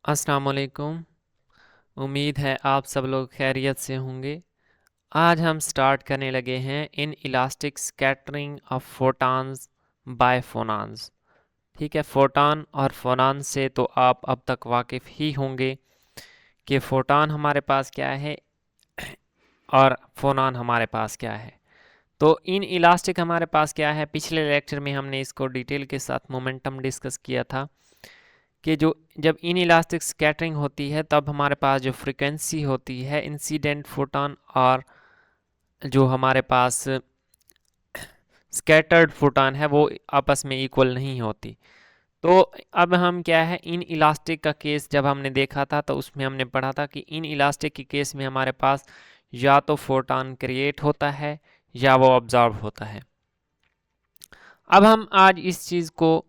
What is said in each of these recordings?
अस्सलाम वालेकुम। उम्मीद है आप सब लोग खैरियत से होंगे। आज हम स्टार्ट करने लगे हैं inelastic scattering of photons by phonons. ठीक है, फोटॉन और फोनॉन से तो आप अब तक वाकिफ़ ही होंगे कि फोटॉन हमारे पास क्या है और फोनॉन हमारे पास क्या है। तो इन इलास्टिक हमारे पास क्या है, पिछले लेक्चर में हमने इसको डिटेल के साथ मोमेंटम डिस्कस किया था कि जो जब इन इलास्टिक स्कैटरिंग होती है तब हमारे पास जो फ्रिक्वेंसी होती है इंसिडेंट फोटॉन और जो हमारे पास स्कैटर्ड फोटॉन है वो आपस में इक्वल नहीं होती। तो अब हम क्या है, इन इलास्टिक का केस जब हमने देखा था तो उसमें हमने पढ़ा था कि इन इलास्टिक के केस में हमारे पास या तो फोटॉन क्रिएट होता है या वो ऑब्जॉर्व होता है। अब हम आज इस चीज़ को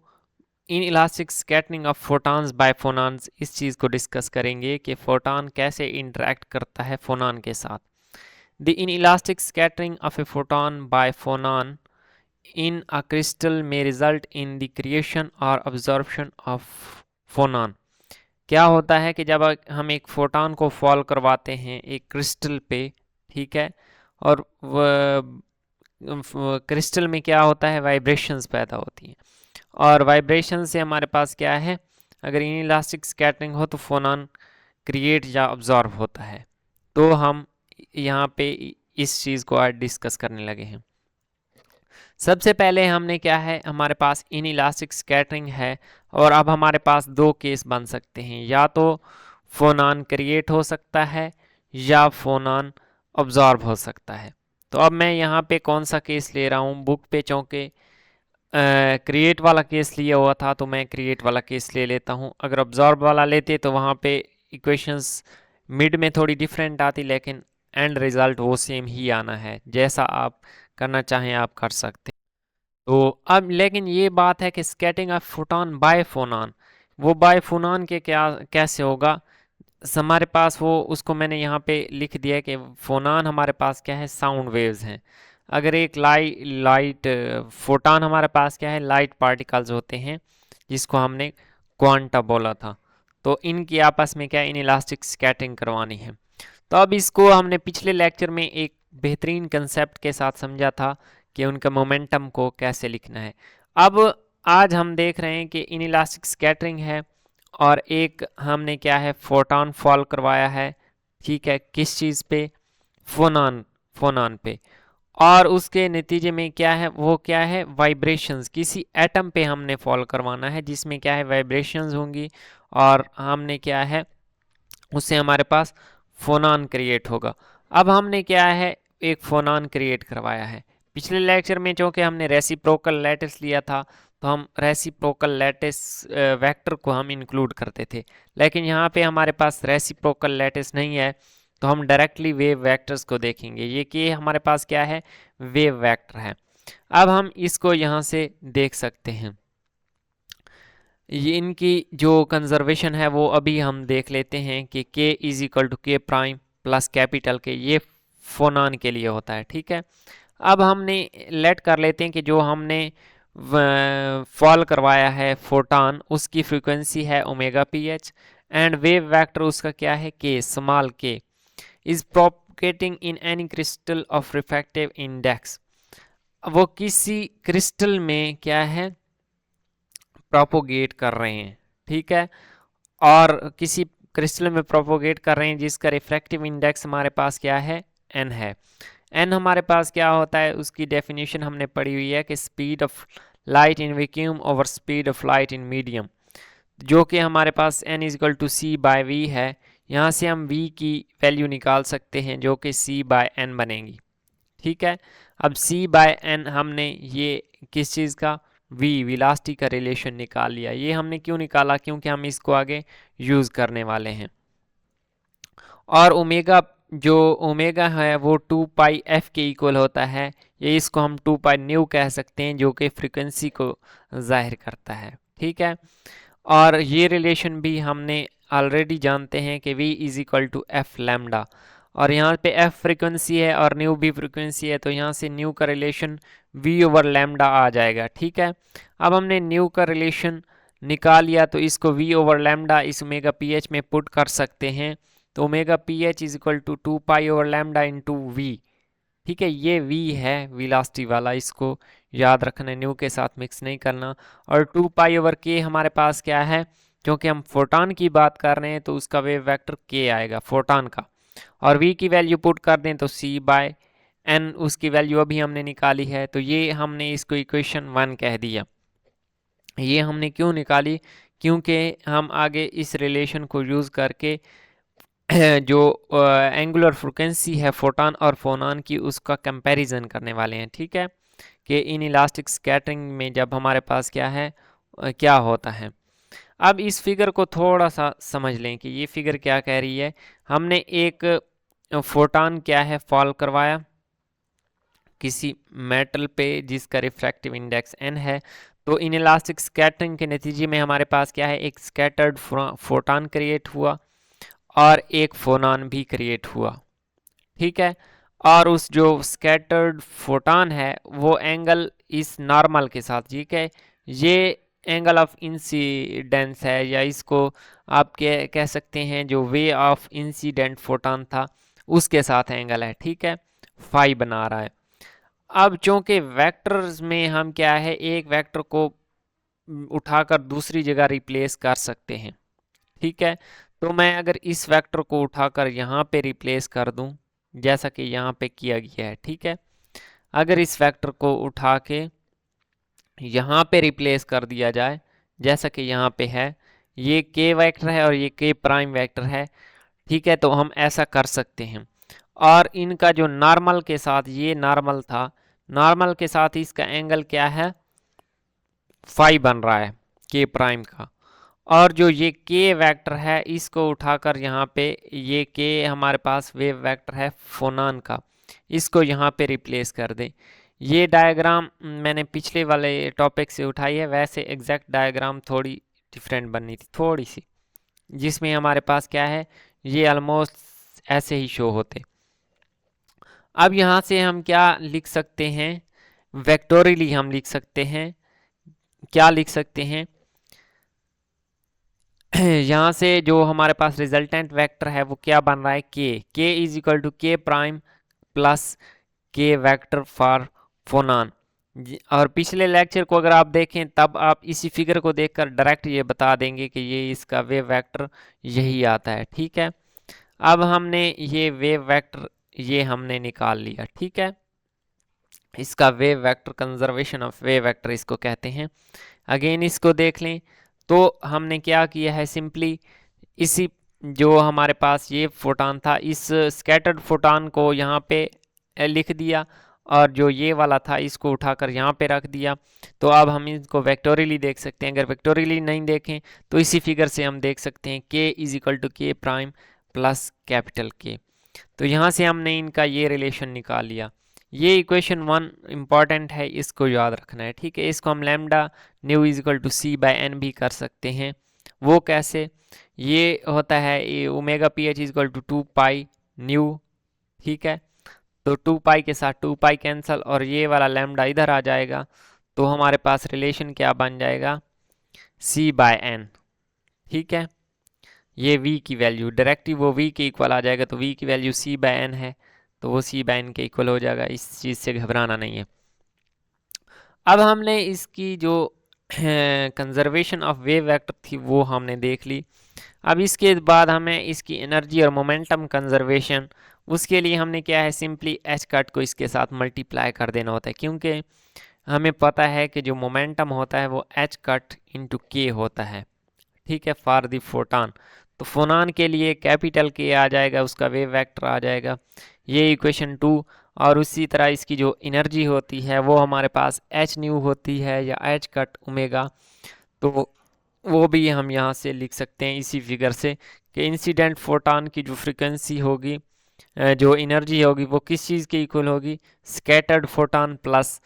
inelastic scattering of photons by phonons इस चीज़ को डिस्कस करेंगे कि फोटॉन कैसे इंटरेक्ट करता है फोनॉन के साथ। The inelastic scattering of a photon by phonon in a crystal में रिजल्ट इन द क्रिएशन और अब्जॉर्प्शन ऑफ फोनॉन। क्या होता है कि जब हम एक फोटॉन को फॉल करवाते हैं एक क्रिस्टल पे, ठीक है, और क्रिस्टल में क्या होता है, वाइब्रेशंस पैदा होती हैं और वाइब्रेशन से हमारे पास क्या है, अगर इन इलास्टिक स्कैटरिंग हो तो फोनॉन क्रिएट या ऑब्जॉर्व होता है। तो हम यहाँ पे इस चीज़ को आज डिस्कस करने लगे हैं। सबसे पहले हमने क्या है, हमारे पास इन इलास्टिक स्कैटरिंग है और अब हमारे पास दो केस बन सकते हैं, या तो फोनॉन क्रिएट हो सकता है या फोनॉन ऑब्जॉर्व हो सकता है। तो अब मैं यहाँ पे कौन सा केस ले रहा हूँ, बुक पे चूँकि क्रिएट वाला केस लिया हुआ था तो मैं क्रिएट वाला केस ले लेता हूँ। अगर ऑब्जॉर्व वाला लेते तो वहाँ पे इक्वेशंस मिड में थोड़ी डिफरेंट आती, लेकिन एंड रिजल्ट वो सेम ही आना है। जैसा आप करना चाहें आप कर सकते हैं। तो अब लेकिन ये बात है कि स्कैटरिंग ऑफ फोटॉन बाय फोनॉन, वो बाय फोनॉन के क्या कैसे होगा। हमारे पास वो उसको मैंने यहाँ पे लिख दिया है कि फोनॉन हमारे पास क्या है, साउंड वेव्स हैं। अगर एक लाइट फोटॉन हमारे पास क्या है, लाइट पार्टिकल्स होते हैं जिसको हमने क्वांटा बोला था। तो इनकी आपस में क्या इन इलास्टिक स्कैटरिंग करवानी है। तो अब इसको हमने पिछले लेक्चर में एक बेहतरीन कंसेप्ट के साथ समझा था कि उनका मोमेंटम को कैसे लिखना है। अब आज हम देख रहे हैं कि इन इलास्टिक स्कैटरिंग है और एक हमने क्या है, फोटॉन फॉल करवाया है, ठीक है, किस चीज़ पे, फोनॉन फोनॉन पे, और उसके नतीजे में क्या है, वो क्या है, वाइब्रेशंस किसी एटम पे हमने फॉल करवाना है जिसमें क्या है वाइब्रेशंस होंगी और हमने क्या है उससे हमारे पास फोनॉन क्रिएट होगा। अब हमने क्या है, एक फोनॉन क्रिएट करवाया है। पिछले लेक्चर में चूँकि हमने रेसिप्रोकल लैटिस लिया था तो हम रेसिप्रोकल लैटिस वेक्टर को हम इंक्लूड करते थे, लेकिन यहाँ पे हमारे पास रेसिप्रोकल लैटिस नहीं है तो हम डायरेक्टली वेव वेक्टर्स को देखेंगे। ये कि हमारे पास क्या है, वेव वेक्टर है। अब हम इसको यहाँ से देख सकते हैं, ये इनकी जो कंजर्वेशन है वो अभी हम देख लेते हैं कि k is equal to K prime plus capital के, ये फोनॉन के लिए होता है, ठीक है। अब हमने लेट कर लेते हैं कि जो हमने फॉल करवाया है फोटॉन उसकी फ्रीक्वेंसी है omega P H and wave vector उसका क्या है, के स्मॉल के is propagating in any crystal of refractive index. वो किसी क्रिस्टल में क्या है, प्रोपोगेट कर रहे हैं, ठीक है, और किसी क्रिस्टल में प्रोपोगेट कर रहे हैं जिसका रिफ्रैक्टिव इंडेक्स हमारे पास क्या है, एन है। एन हमारे पास क्या होता है, उसकी डेफिनेशन हमने पढ़ी हुई है कि speed of light in vacuum over speed of light in medium, जो कि हमारे पास N is equal to C by V है। यहाँ से हम वी की वैल्यू निकाल सकते हैं जो कि सी बाय एन बनेगी, ठीक है। अब सी बाय एन हमने ये किस चीज़ का, वी विलासिटी का रिलेशन निकाल लिया। ये हमने क्यों निकाला, क्योंकि हम इसको आगे यूज़ करने वाले हैं। और ओमेगा, जो ओमेगा है वो 2 पाई एफ के इक्वल होता है, ये इसको हम 2 पाई न्यू कह सकते हैं जो कि फ्रीक्वेंसी को जाहिर करता है, ठीक है। और ये रिलेशन भी हमने ऑलरेडी जानते हैं कि v is equal to f lambda, और यहाँ पे f फ्रीक्वेंसी है और न्यू भी फ्रीक्वेंसी है तो यहाँ से न्यू का रिलेशन v ओवर लैम्डा आ जाएगा, ठीक है। अब हमने न्यू का रिलेशन निकाल लिया तो इसको v ओवर लैम्डा इस ओमेगा पी एच में पुट कर सकते हैं। तो omega P h is equal to 2 pi over lambda into v. ठीक है, ये v है वेलोसिटी वाला, इसको याद रखना, न्यू के साथ मिक्स नहीं करना। और 2 पाई ओवर के हमारे पास क्या है, क्योंकि हम फोटॉन की बात कर रहे हैं तो उसका वेव वेक्टर k आएगा फोटॉन का। और v की वैल्यू पुट कर दें तो c बाय n, उसकी वैल्यू अभी हमने निकाली है। तो ये हमने इसको इक्वेशन 1 कह दिया। ये हमने क्यों निकाली, क्योंकि हम आगे इस रिलेशन को यूज़ करके जो एंगुलर फ्रिक्वेंसी है फोटॉन और फोनॉन की, उसका कंपैरिजन करने वाले हैं। ठीक है, कि इन इलास्टिक स्कैटरिंग में जब हमारे पास क्या है, क्या होता है। अब इस फिगर को थोड़ा सा समझ लें कि ये फिगर क्या कह रही है। हमने एक फोटॉन क्या है फॉल करवाया किसी मेटल पे जिसका रिफ्रैक्टिव इंडेक्स n है। तो इन इलास्टिक स्कैटरिंग के नतीजे में हमारे पास क्या है, एक स्कैटर्ड फोटॉन क्रिएट हुआ और एक फोनॉन भी क्रिएट हुआ। ठीक है, और उस जो स्कैटर्ड फोटॉन है वो एंगल इस नॉर्मल के साथ, ठीक है, ये एंगल ऑफ इंसिडेंस है, या इसको आप कह सकते हैं जो वे ऑफ इंसिडेंट फोटॉन था उसके साथ एंगल है। ठीक है, फाई बना रहा है। अब चूंकि वेक्टर्स में हम क्या है, एक वेक्टर को उठाकर दूसरी जगह रिप्लेस कर सकते हैं। ठीक है, तो मैं अगर इस वेक्टर को उठाकर यहाँ पे रिप्लेस कर दूं जैसा कि यहाँ पे किया गया है। ठीक है, अगर इस वेक्टर को उठा के यहाँ पे रिप्लेस कर दिया जाए जैसा कि यहाँ पे है, ये k वेक्टर है और ये k प्राइम वेक्टर है। ठीक है, तो हम ऐसा कर सकते हैं। और इनका जो नॉर्मल के साथ, ये नॉर्मल था, नॉर्मल के साथ इसका एंगल क्या है, फाई बन रहा है k प्राइम का। और जो ये k वेक्टर है इसको उठाकर यहाँ पे, ये k हमारे पास वेव वेक्टर है फोनॉन का, इसको यहाँ पे रिप्लेस कर दें। ये डायग्राम मैंने पिछले वाले टॉपिक से उठाई है, वैसे एग्जैक्ट डायग्राम थोड़ी डिफरेंट बननी थी थोड़ी सी, जिसमें हमारे पास क्या है, ये ऑलमोस्ट ऐसे ही शो होते। अब यहाँ से हम क्या लिख सकते हैं, वेक्टोरियली हम लिख सकते हैं, क्या लिख सकते हैं यहाँ से जो हमारे पास रिजल्टेंट वेक्टर है वो क्या बन रहा है, k is equal to k prime plus k vector for phonon. और पिछले लेक्चर को अगर आप देखें तब आप इसी फिगर को देखकर डायरेक्ट ये बता देंगे कि ये इसका वेव वेक्टर यही आता है। ठीक है, अब हमने ये वेव वेक्टर ये हमने निकाल लिया। ठीक है, इसका wave vector, conservation of wave vector इसको कहते हैं। अगेन इसको देख लें तो हमने क्या किया है, सिंपली इसी जो हमारे पास ये फोटॉन था इस स्कैटर्ड फोटॉन को यहाँ पे लिख दिया, और जो ये वाला था इसको उठाकर यहाँ पे रख दिया। तो अब हम इसको वेक्टोरियली देख सकते हैं। अगर वेक्टोरियली नहीं देखें तो इसी फिगर से हम देख सकते हैं k is equal to k prime plus capital K। तो यहाँ से हमने इनका ये रिलेशन निकाल लिया। ये इक्वेशन 1 इंपॉर्टेंट है, इसको याद रखना है। ठीक है, इसको हम lambda nu is equal to c by n भी कर सकते हैं। वो कैसे, ये होता है omega P h is equal to 2 pi nu. ठीक है, तो 2 पाई के साथ 2 पाई कैंसल और ये वाला लैम्डा इधर आ जाएगा, तो हमारे पास रिलेशन क्या बन जाएगा, c बाय n। ठीक है, ये v की वैल्यू डायरेक्टली वो v के इक्वल आ जाएगा, तो v की वैल्यू c बाय n है, तो वो c बाय n के इक्वल हो जाएगा। इस चीज़ से घबराना नहीं है। अब हमने इसकी जो कंजर्वेशन ऑफ वेव वेक्टर थी वो हमने देख ली। अब इसके बाद हमें इसकी एनर्जी और मोमेंटम कंजर्वेशन, उसके लिए हमने क्या है, सिंपली एच कट को इसके साथ मल्टीप्लाई कर देना होता है, क्योंकि हमें पता है कि जो मोमेंटम होता है वो एच कट इंटू के होता है। ठीक है, फॉर द फोटॉन, तो फोनॉन के लिए कैपिटल के आ जाएगा, उसका वेव वेक्टर आ जाएगा, ये इक्वेशन 2। और उसी तरह इसकी जो एनर्जी होती है वो हमारे पास एच न्यू होती है या एच कट ओमेगा, तो वो भी हम यहाँ से लिख सकते हैं इसी फिगर से कि इंसिडेंट फोटॉन की जो फ्रीक्वेंसी होगी, जो एनर्जी होगी वो किस चीज़ के इक्वल होगी, स्कैटर्ड फोटॉन प्लस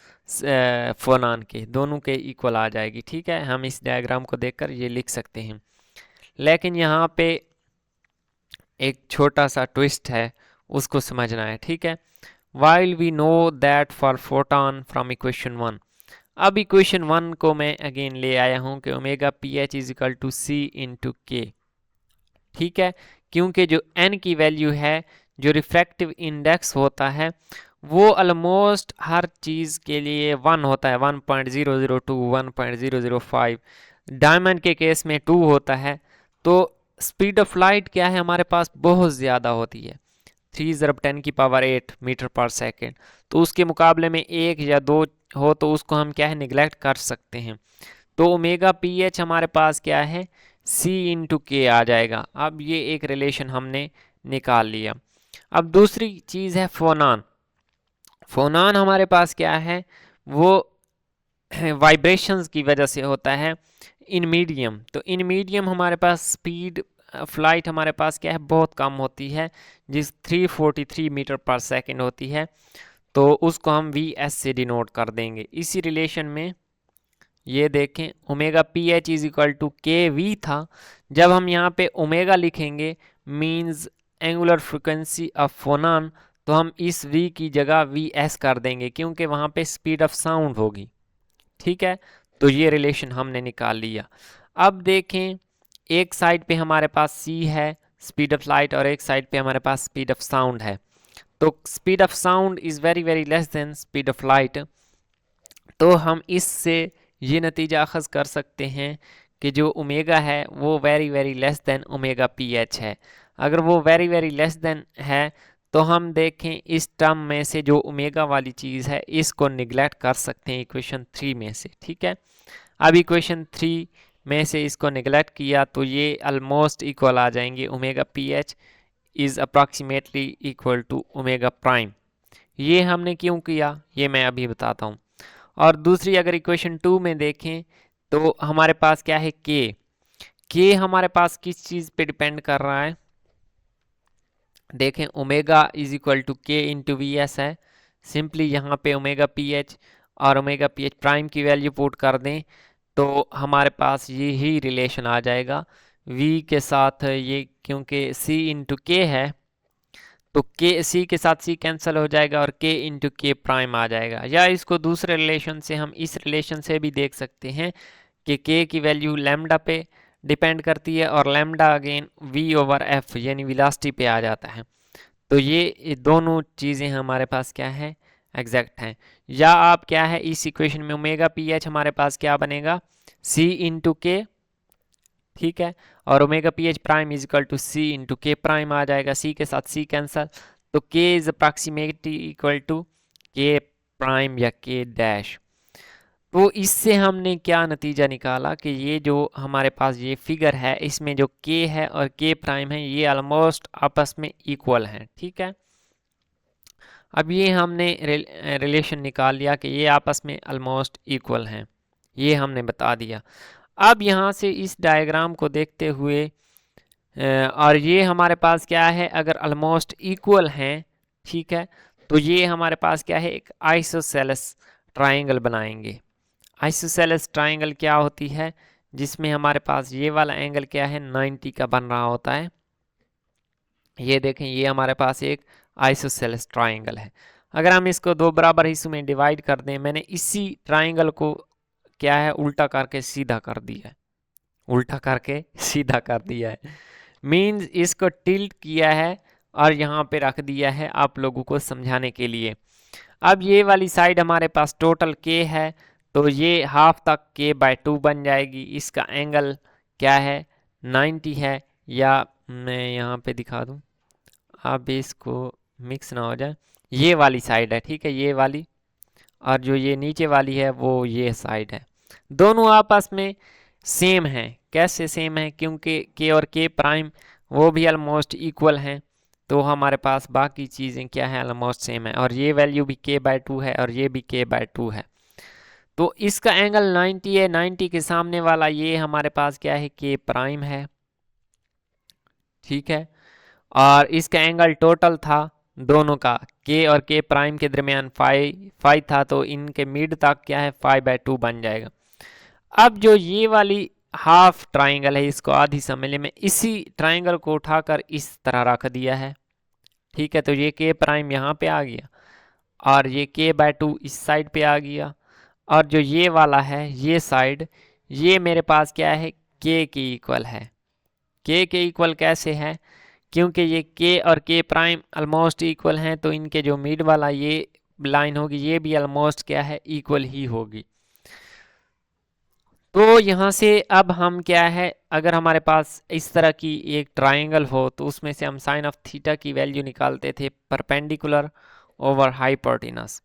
फोनॉन के, दोनों के इक्वल आ जाएगी। ठीक है, हम इस डायग्राम को देखकर ये लिख सकते हैं। लेकिन यहाँ पे एक छोटा सा ट्विस्ट है, उसको समझना है। ठीक है, while we know that for photon from equation 1, अब इक्वेशन 1 को मैं अगेन ले आया हूं कि omega P h is equal to C into k, ठीक है, क्योंकि जो n की वैल्यू है, जो रिफ्रैक्टिव इंडेक्स होता है, वो ऑलमोस्ट हर चीज़ के लिए 1 होता है, 1.002 1.005, डायमंड के केस में 2 होता है। तो स्पीड ऑफ लाइट क्या है हमारे पास, बहुत ज़्यादा होती है, 3 × 10⁸ मीटर पर सेकेंड। तो उसके मुकाबले में 1 या 2 हो तो उसको हम क्या है निगलेक्ट कर सकते हैं। तो ओमेगा पी एच हमारे पास क्या है, सी इंटू के आ जाएगा। अब ये एक रिलेशन हमने निकाल लिया। अब दूसरी चीज़ है फोनान। फोनान हमारे पास क्या है, वो वाइब्रेशंस की वजह से होता है इन मीडियम। तो इन मीडियम हमारे पास स्पीड फ्लाइट हमारे पास क्या है, बहुत कम होती है, जिस 343 मीटर पर सेकेंड होती है। तो उसको हम वी एस से डिनोट कर देंगे। इसी रिलेशन में ये देखें, omega P h is equal to k v था, जब हम यहाँ पे ओमेगा लिखेंगे मीन्स एंगुलर फ्रिक्वेंसी ऑफ फोनान, तो हम इस v की जगह वी एस कर देंगे क्योंकि वहाँ पे स्पीड ऑफ साउंड होगी, ठीक है। तो ये रिलेशन हमने निकाल लिया। अब देखें, एक साइड पे हमारे पास c है स्पीड ऑफ लाइट, और एक साइड पे हमारे पास स्पीड ऑफ साउंड है। तो speed of sound is very very less than speed of light. तो हम इससे ये नतीजा अखज़ कर सकते हैं कि जो ओमेगा है वो very very less than omega P H है। अगर वो वेरी वेरी लेस देन है तो हम देखें इस टर्म में से जो ओमेगा वाली चीज़ है इसको निगलेक्ट कर सकते हैं इक्वेशन 3 में से, ठीक है। अब इक्वेशन 3 में से इसको निगलेक्ट किया तो ये ऑलमोस्ट इक्वल आ जाएंगे, omega P h is approximately equal to omega prime. ये हमने क्यों किया ये मैं अभी बताता हूँ। और दूसरी अगर इक्वेशन 2 में देखें तो हमारे पास क्या है, के हमारे पास किस चीज़ पे डिपेंड कर रहा है, देखें ओमेगा इज इक्वल टू के इंटू वी एस है। सिंपली यहाँ पे ओमेगा पी एच और ओमेगा पी एच प्राइम की वैल्यू पुट कर दें तो हमारे पास ये ही रिलेशन आ जाएगा v के साथ ये, क्योंकि c इंटू के है तो के सी के साथ सी कैंसिल हो जाएगा और के इंटू के प्राइम आ जाएगा। या इसको दूसरे रिलेशन से हम इस रिलेशन से भी देख सकते हैं कि के की वैल्यू लैम्डा पे डिपेंड करती है और lambda again v over f यानी वेलोसिटी पे आ जाता है। तो ये दोनों चीज़ें हमारे पास क्या है, एग्जैक्ट हैं। या आप क्या है इस इक्वेशन में ओमेगा पी एच हमारे पास क्या बनेगा, सी इंटू के, ठीक है, और omega P H prime is equal to C into K prime आ जाएगा, सी के साथ सी कैंसल, तो K is approximately equal to K prime या के डैश। तो इससे हमने क्या नतीजा निकाला कि ये जो हमारे पास ये फिगर है इसमें जो के है और के प्राइम है ये ऑलमोस्ट आपस में इक्वल हैं, ठीक है। अब ये हमने रिलेशन निकाल लिया कि ये आपस में ऑलमोस्ट इक्वल हैं, ये हमने बता दिया। अब यहाँ से इस डायग्राम को देखते हुए और ये हमारे पास क्या है, अगर ऑलमोस्ट इक्वल हैं, ठीक है, तो ये हमारे पास क्या है, एक आइसोसेलेस ट्राइंगल बनाएंगे। आइसोसेलेस ट्राइंगल क्या होती है, जिसमें हमारे पास ये वाला एंगल क्या है 90 का बन रहा होता है। ये देखें, ये हमारे पास एक आइसोसेलेस ट्राइंगल है। अगर हम इसको दो बराबर हिस्सों में डिवाइड कर दें, मैंने इसी ट्राइंगल को क्या है उल्टा करके सीधा कर दिया है, उल्टा करके सीधा कर दिया है, मीन्स इसको टिल्ट किया है और यहाँ पे रख दिया है आप लोगों को समझाने के लिए। अब ये वाली साइड हमारे पास टोटल के है, तो ये हाफ तक k/2 बन जाएगी। इसका एंगल क्या है 90 है, या मैं यहाँ पे दिखा दूँ, अब इसको मिक्स ना हो जाए, ये वाली साइड है, ठीक है, ये वाली, और जो ये नीचे वाली है वो ये साइड है। दोनों आपस में सेम है। कैसे सेम है, क्योंकि के और के प्राइम वो भी ऑलमोस्ट इक्वल हैं, तो हमारे पास बाकी चीज़ें क्या है ऑलमोस्ट सेम है, और ये वैल्यू भी k/2 है और ये भी k/2 है। तो इसका एंगल 90 है, 90 के सामने वाला ये हमारे पास क्या है के प्राइम है, ठीक है, और इसका एंगल टोटल था दोनों का के और के प्राइम के दरमियान 5 था, तो इनके मिड तक क्या है 5/2 बन जाएगा। अब जो ये वाली हाफ ट्राइंगल है इसको आधी समझने में, इसी ट्राइंगल को उठाकर इस तरह रख दिया है, ठीक है, तो ये के प्राइम यहाँ पे आ गया और ये k/2 इस साइड पे आ गया, और जो ये वाला है ये साइड, ये मेरे पास क्या है, के के इक्वल है। के इक्वल कैसे है, क्योंकि ये के और के प्राइम ऑलमोस्ट इक्वल हैं, तो इनके जो मिड वाला ये लाइन होगी ये भी ऑलमोस्ट क्या है, इक्वल ही होगी। तो यहाँ से अब हम क्या है, अगर हमारे पास इस तरह की एक ट्राइंगल हो तो उसमें से हम साइन ऑफ थीटा की वैल्यू निकालते थे परपेंडिकुलर ओवर हाइपोटेनस।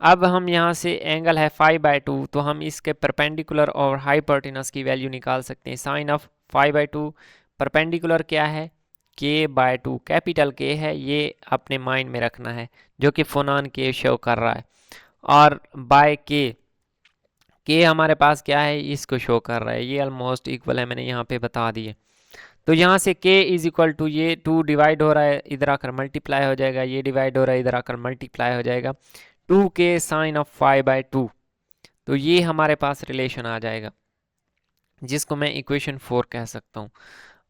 अब हम यहाँ से एंगल है 5/2, तो हम इसके परपेंडिकुलर और हाइपोटेनस की वैल्यू निकाल सकते हैं। साइन ऑफ 5/2 परपेंडिकुलर क्या है, k/2, कैपिटल के है, ये अपने माइंड में रखना है, जो कि फोनान के शो कर रहा है, और बाय के हमारे पास क्या है, इसको शो कर रहा है, ये ऑलमोस्ट इक्वल है, मैंने यहाँ पे बता दिए। तो यहाँ से k इज इक्वल टू, ये 2 डिवाइड हो रहा है, इधर आकर मल्टीप्लाई हो जाएगा, ये डिवाइड हो रहा है, इधर आकर मल्टीप्लाई हो जाएगा, 2k साइन ऑफ 5/2। तो ये हमारे पास रिलेशन आ जाएगा, जिसको मैं इक्वेशन 4 कह सकता हूँ।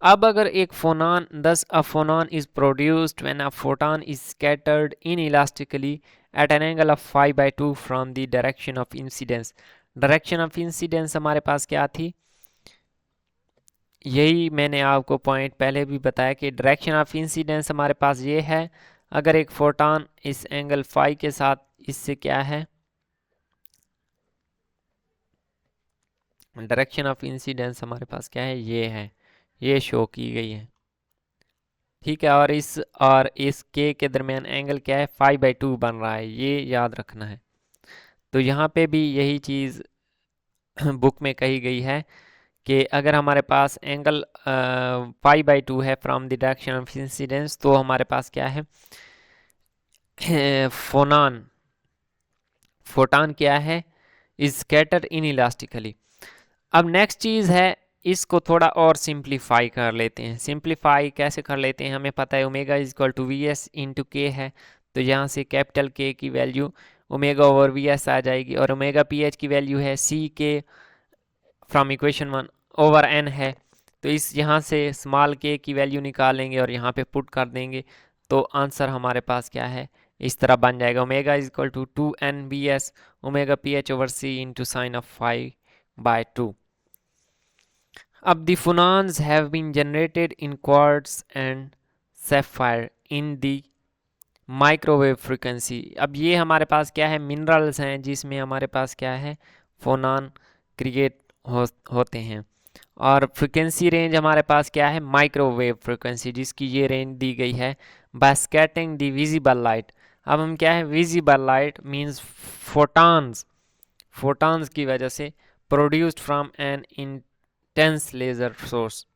अब अगर एक फोनान, thus a phonon is produced when a photon is scattered inelastically at an angle of 5/2 from the direction of incidence। Direction of incidence हमारे पास क्या थी, यही मैंने आपको पॉइंट पहले भी बताया कि डायरेक्शन ऑफ इंसिडेंस हमारे पास ये है, अगर एक फोटॉन इस एंगल फाई के साथ इससे क्या है, डायरेक्शन ऑफ इंसिडेंस हमारे पास क्या है, ये है, ये शो की गई है, ठीक है। और इस के दरमियान एंगल क्या है, 5/2 बन रहा है, ये याद रखना है। तो यहाँ पे भी यही चीज़ बुक में कही गई है कि अगर हमारे पास एंगल 5/2 है from the direction of incidence, तो हमारे पास क्या है, फोटॉन क्या है, इज स्कैटर्ड इन इलास्टिकली। अब नेक्स्ट चीज़ है, इसको थोड़ा और सिंप्लीफाई कर लेते हैं। सिंप्लीफाई कैसे कर लेते हैं, हमें पता है omega is equal to V S into K है, तो यहाँ से कैपिटल के की value omega over V S आ जाएगी, और ओमेगा पी एच की वैल्यू है सी के फ्रॉम इक्वेशन 1 ओवर एन है। तो इस यहाँ से स्मॉल के की वैल्यू निकालेंगे और यहाँ पे पुट कर देंगे, तो आंसर हमारे पास क्या है, इस तरह बन जाएगा, omega is equal to 2n/s omega P h over c into sine of 5/2। अब the phonons have been generated in quartz and sapphire in the microwave frequency. अब ये हमारे पास क्या है, मिनरल्स हैं जिसमें हमारे पास क्या है, फोनान क्रिएट होते हैं, और फ्रिक्वेंसी रेंज हमारे पास क्या है, माइक्रोवेव फ्रिक्वेंसी, जिसकी ये रेंज दी गई है by scattering the visible light. अब हम क्या है, विजिबल लाइट मींस फोटॉन्स की वजह से produced from N intense laser source,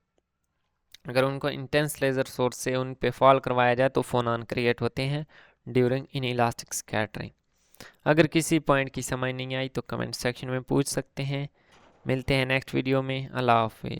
अगर उनको इंटेंस लेज़र सोर्स से उन पे फॉल करवाया जाए तो फोनान क्रिएट होते हैं ड्यूरिंग इन इलास्टिक स्कैटरिंग। अगर किसी पॉइंट की समझ नहीं आई तो कमेंट सेक्शन में पूछ सकते हैं। मिलते हैं नेक्स्ट वीडियो में। अल्लाह हाफिज़।